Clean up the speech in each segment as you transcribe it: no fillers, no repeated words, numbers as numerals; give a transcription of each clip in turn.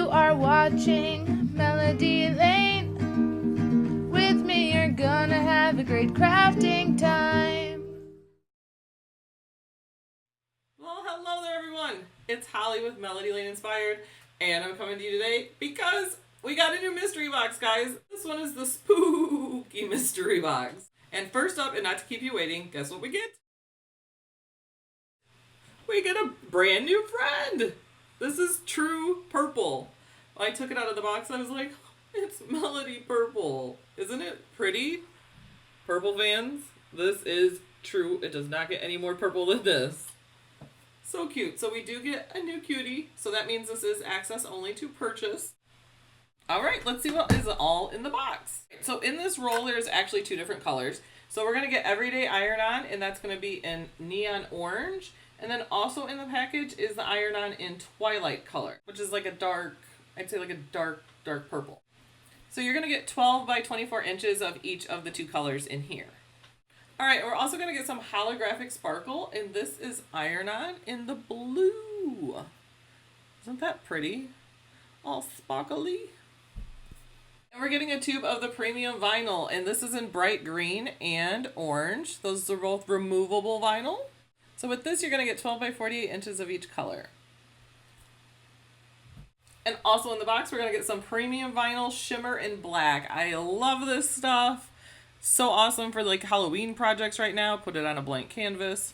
You are watching Melody Lane. With me, you're gonna have a great crafting time. Well, hello there, everyone. It's Holly with Melody Lane Inspired, and I'm coming to you today because we got a new mystery box, guys. This one is the spooky mystery box. And first up, and not to keep you waiting, guess what we get? We get a brand new friend. This is True Purple. When I took it out of the box, I was like, it's Melody Purple. Isn't it pretty? Purple fans, this is true. It does not get any more purple than this. So cute. So we do get a new cutie. So that means this is access only to purchase. All right, let's see what is all in the box. So in this roll, there's actually two different colors. So we're going to get Everyday Iron-On, and that's going to be in neon orange. And then also in the package is the Iron-On in Twilight color, which is like a dark, I'd say like a dark purple. So you're going to get 12 by 24 inches of each of the two colors in here. All right, we're also going to get some Holographic Sparkle, and this is Iron-On in the blue. Isn't that pretty? All sparkly. And we're getting a tube of the premium vinyl, and this is in bright green and orange. Those are both removable vinyl. So with this, you're going to get 12 by 48 inches of each color. And also in the box, we're going to get some premium vinyl shimmer in black. I love this stuff. So awesome for like Halloween projects right now. Put it on a blank canvas.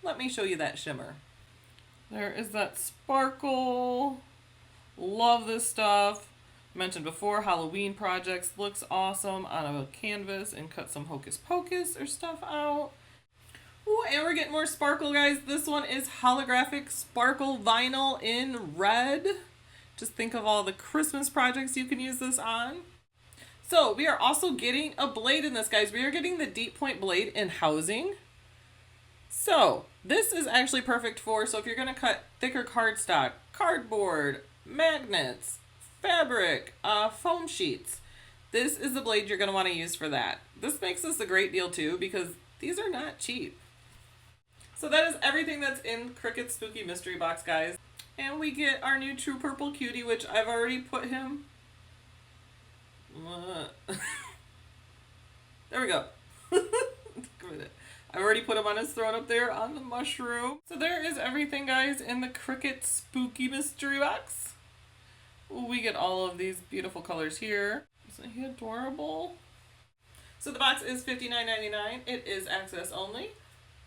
Let me show you that shimmer. There is that sparkle. Love this stuff. Mentioned before, Halloween projects looks awesome on a canvas, and cut some hocus pocus or stuff out. Ooh, and we're getting more sparkle, guys. This one is Holographic Sparkle vinyl in red. Just think of all the Christmas projects you can use this on. So we are also getting a blade in this, guys. We are getting the deep point blade in housing. So this is actually perfect for, so if you're going to cut thicker cardstock, cardboard, magnets, fabric, foam sheets, this is the blade you're going to want to use for that. This makes this a great deal too, because these are not cheap. So that is everything that's in Cricut Spooky Mystery Box, guys. And we get our new True Purple Cutie, which I've already put him. There we go. I've already put him on his throne up there on the mushroom. So there is everything, guys, in the Cricut Spooky Mystery Box. We get all of these beautiful colors here. Isn't he adorable? So the box is $59.99. It is access only.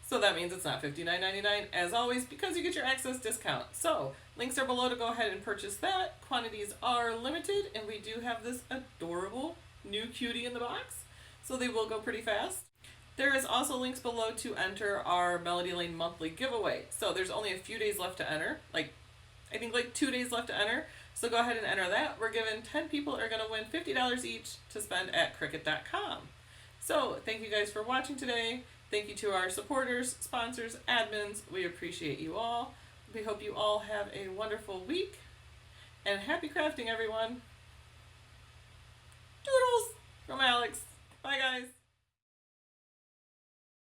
So that means it's not $59.99 as always, because you get your access discount. So links are below to go ahead and purchase that. Quantities are limited, and we do have this adorable new cutie in the box. So they will go pretty fast. There is also links below to enter our Melody Lane monthly giveaway. So there's only a few days left to enter. I think 2 days left to enter. So go ahead and enter that. We're giving 10 people are going to win $50 each to spend at Cricut.com. So thank you guys for watching today. Thank you to our supporters, sponsors, admins. We appreciate you all. We hope you all have a wonderful week. And happy crafting, everyone. Doodles from Alex. Bye, guys.